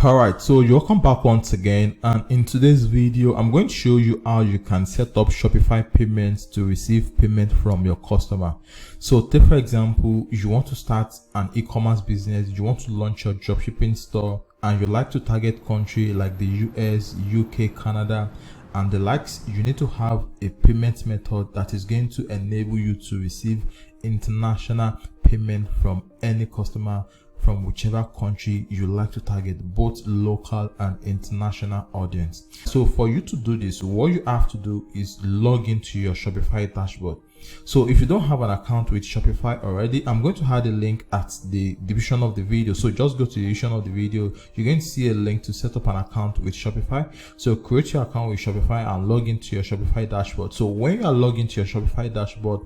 Alright, so you're welcome back once again, and in today's video I'm going to show you how you can set up Shopify payments to receive payment from your customer. So take for example, you want to start an e-commerce business, you want to launch your dropshipping store, and you like to target country like the US, UK, Canada and the likes. You need to have a payment method that is going to enable you to receive international payment from any customer from whichever country you like to target, both local and international audience. So for you to do this, what you have to do is log into your Shopify dashboard. So if you don't have an account with Shopify already, I'm going to add a link at the description of the video. So just go to the description of the video. You're going to see a link to set up an account with Shopify. So create your account with Shopify and log into your Shopify dashboard. So when you are logged into your Shopify dashboard,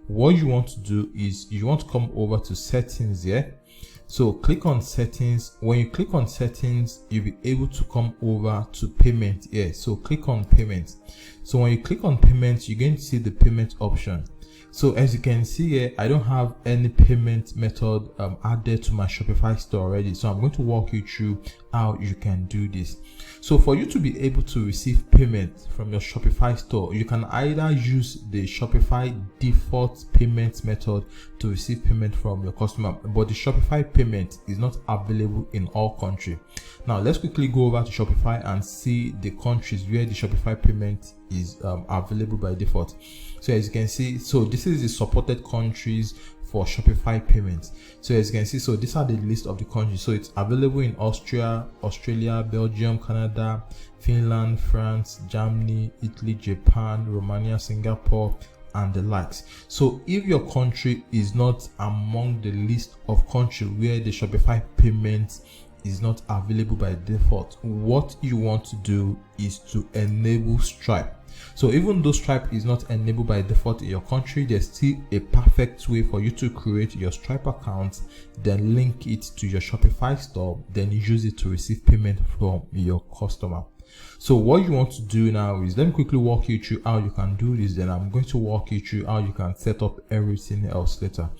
what you want to do is you want to come over to settings here. So click on settings. When you click on settings, you'll be able to come over to payment here. So click on payment. So when you click on payments, you're going to see the payment option. So as you can see here, I don't have any payment method added to my Shopify store already. So I'm going to walk you through how you can do this. So for you to be able to receive payment from your Shopify store, you can either use the Shopify default payment method to receive payment from your customer, but the Shopify payment is not available in all countries. Now let's quickly go over to Shopify and see the countries where the Shopify payment is available by default. So as you can see, so this is the supported countries for Shopify payments. So as you can see, so these are the list of the countries. So it's available in Austria, Australia, Belgium, Canada, Finland, France, Germany, Italy, Japan, Romania, Singapore and the likes. So if your country is not among the list of countries where the Shopify payment is not available by default, what you want to do is to enable Stripe. So even though Stripe is not enabled by default in your country, there's still a perfect way for you to create your Stripe account, then link it to your Shopify store, then use it to receive payment from your customer. So what you want to do now is, let me quickly walk you through how you can do this, then I'm going to walk you through how you can set up everything else later.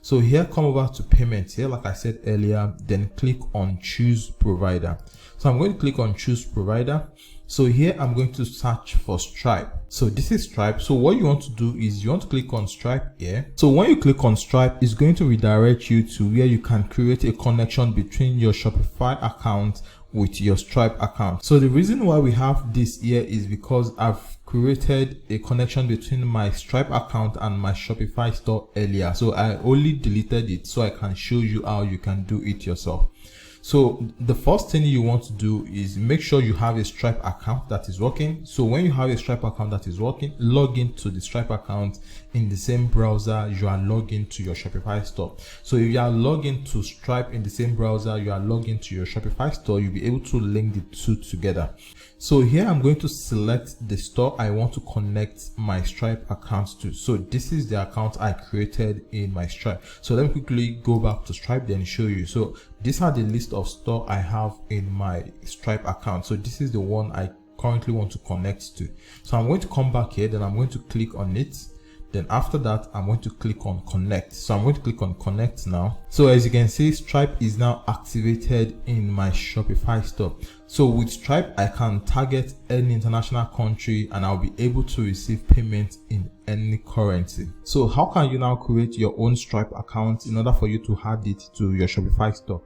So here, come over to payments here, like I said earlier, then click on choose provider. So I'm going to click on choose provider. So here I'm going to search for Stripe. So this is Stripe. So what you want to do is you want to click on Stripe here. So when you click on Stripe, it's going to redirect you to where you can create a connection between your Shopify account with your Stripe account. So the reason why we have this here is because I've created a connection between my Stripe account and my Shopify store earlier. So I only deleted it so I can show you how you can do it yourself. So the first thing you want to do is make sure you have a Stripe account that is working. So when you have a Stripe account that is working, log into the Stripe account in the same browser you are logged into your Shopify store. So if you are logged into Stripe in the same browser you are logged into your Shopify store, you'll be able to link the two together. So here I'm going to select the store I want to connect my Stripe account to. So this is the account I created in my Stripe. So let me quickly go back to Stripe then show you. So these are the list of store I have in my Stripe account. So this is the one I currently want to connect to. So I'm going to come back here, then I'm going to click on it. Then after that, I'm going to click on connect. So I'm going to click on connect now. So as you can see, Stripe is now activated in my Shopify store. So with Stripe, I can target any international country and I'll be able to receive payment in any currency. So how can you now create your own Stripe account in order for you to add it to your Shopify store?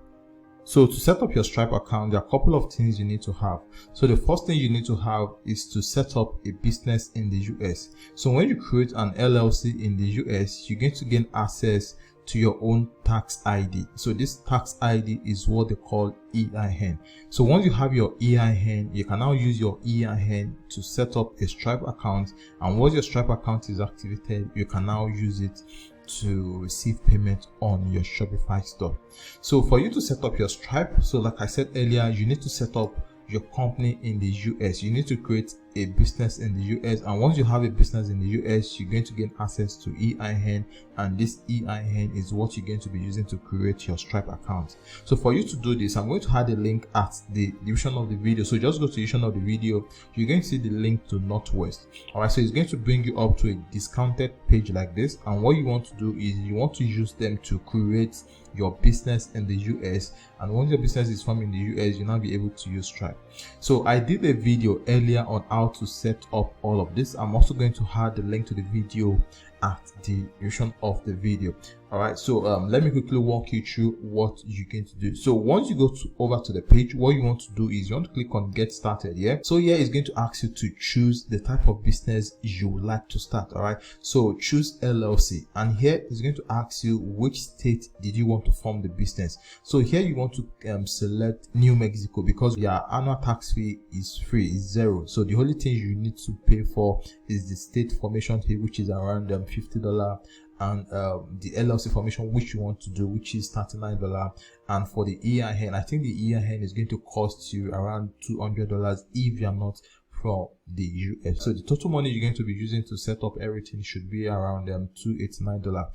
So to set up your Stripe account, there are a couple of things you need to have. So the first thing you need to have is to set up a business in the US. So when you create an LLC in the US, you're going to gain access to your own tax ID. So this tax ID is what they call EIN. So once you have your EIN, you can now use your EIN to set up a Stripe account. And once your Stripe account is activated, you can now use it to receive payment on your Shopify store. So for you to set up your Stripe, so like I said earlier, you need to set up your company in the US. You need to create a business in the US, and once you have a business in the US, you're going to gain access to EIN, and this EIN is what you're going to be using to create your Stripe account. So for you to do this, I'm going to add a link at the description of the video. So just go to the description of the video, you're going to see the link to Northwest. All right, so it's going to bring you up to a discounted page like this, and what you want to do is you want to use them to create your business in the US, and once your business is formed in the US, you'll now be able to use Stripe. So I did a video earlier on how to set up all of this. I'm also going to add the link to the video at the description of the video. All right, so let me quickly walk you through what you're going to do. So once you go over to the page, what you want to do is you want to click on get started. Yeah, so here it's going to ask you to choose the type of business you would like to start. All right, so choose LLC, and here it's going to ask you which state did you want to form the business. So here you want to select New Mexico, because your annual tax fee is free, is $0. So the only thing you need to pay for is the state formation fee, which is around $50, and the LLC formation which you want to do, which is $39. And for the EIN, I think the EIN is going to cost you around $200 if you're not from the US. So the total money you're going to be using to set up everything should be around $289.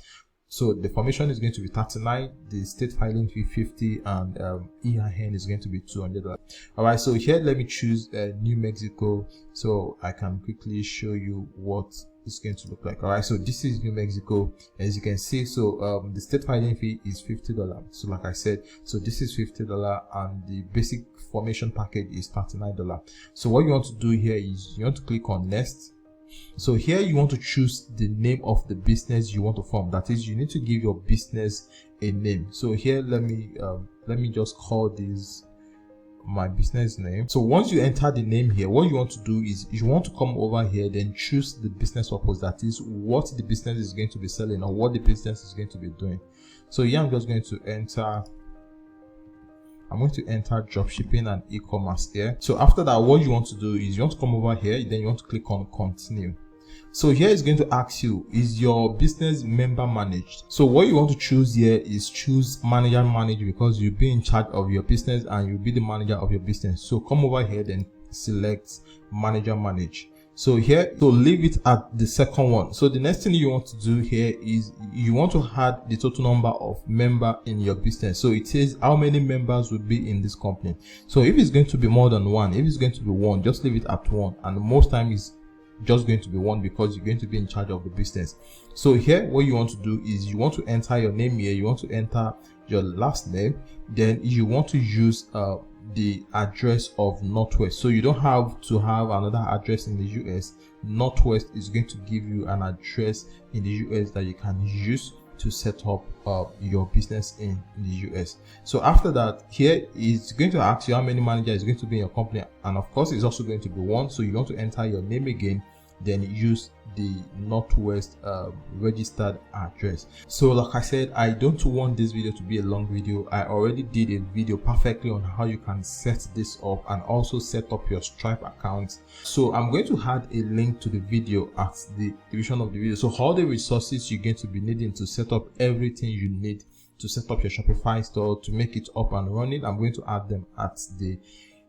So the formation is going to be $39, the state filing fee $50, and EIN is going to be $200. All right, so here let me choose New Mexico, so I can quickly show you what it's going to look like. All right, so this is New Mexico, as you can see. So the state filing fee is $50. So like I said, so this is $50, and the basic formation package is $39. So what you want to do here is you want to click on next. So here you want to choose the name of the business you want to form. That is, you need to give your business a name. So here let me just call this my business name. So once you enter the name here, what you want to do is you want to come over here, then choose the business purpose. That is what the business is going to be selling, or what the business is going to be doing. So here I'm just going to enter dropshipping and e-commerce here. So after that, what you want to do is you want to come over here, then you want to click on continue. So here it's going to ask you, is your business member managed? So what you want to choose here is choose manager manage, because you'll be in charge of your business and you'll be the manager of your business. So come over here, then select manager manage. So here, so leave it at the second one. So the next thing you want to do here is you want to add the total number of member in your business. So it says how many members will be in this company. So if it's going to be more than one, if it's going to be one, just leave it at one. And most time it's just going to be one, because you're going to be in charge of the business. So here, what you want to do is you want to enter your name here. You want to enter your last name. Then you want to use the address of Northwest. So you don't have to have another address in the US. Northwest is going to give you an address in the US that you can use to set up your business in the US. So after that, here is going to ask you how many managers is going to be in your company, and of course it's also going to be one. So you want to enter your name again, then use the Northwest registered address. So like I said, I don't want this video to be a long video. I already did a video perfectly on how you can set this up and also set up your Stripe account. So I'm going to add a link to the video at the description of the video. So all the resources you're going to be needing to set up everything you need to set up your Shopify store, to make it up and running, I'm going to add them at the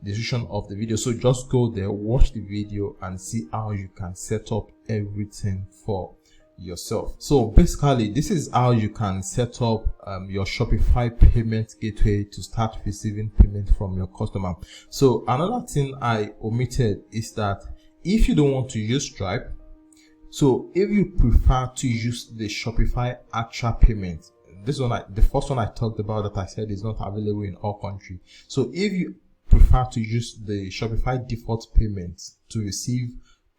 description of the video. So just go there, watch the video, and see how you can set up everything for yourself. So basically, this is how you can set up your Shopify Payments Gateway to start receiving payment from your customer. So another thing I omitted is that if you don't want to use Stripe, so if you prefer to use the Shopify actual payment, this one, the first one I talked about that I said is not available in all countries. So if you prefer to use the Shopify default payments to receive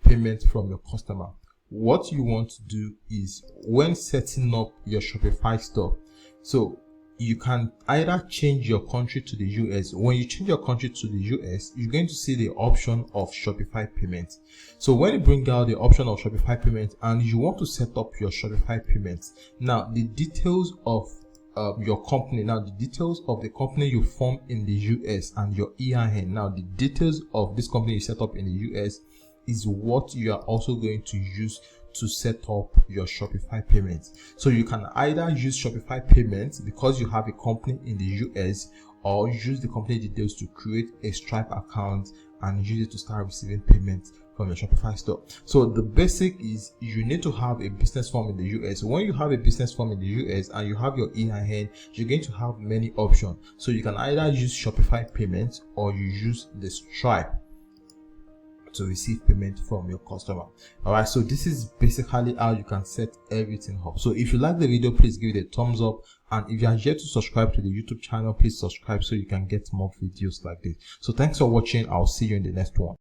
payment from your customer, what you want to do is, when setting up your Shopify store, so you can either change your country to the US. When you change your country to the US, you're going to see the option of Shopify payment. So when you bring out the option of Shopify payment and you want to set up your Shopify payments, now the details of your company, now the details of the company you form in the US and your EIN, now the details of this company you set up in the US is what you are also going to use to set up your Shopify payments. So you can either use Shopify payments because you have a company in the US, or use the company details to create a Stripe account and use it to start receiving payments from your Shopify store. So the basic is you need to have a business form in the US. When you have a business form in the US and you have your EIN, you're going to have many options. So you can either use Shopify Payments or you use the Stripe to receive payment from your customer. All right, so this is basically how you can set everything up. So if you like the video, please give it a thumbs up, and if you are yet to subscribe to the YouTube channel, please subscribe so you can get more videos like this. So thanks for watching. I'll see you in the next one.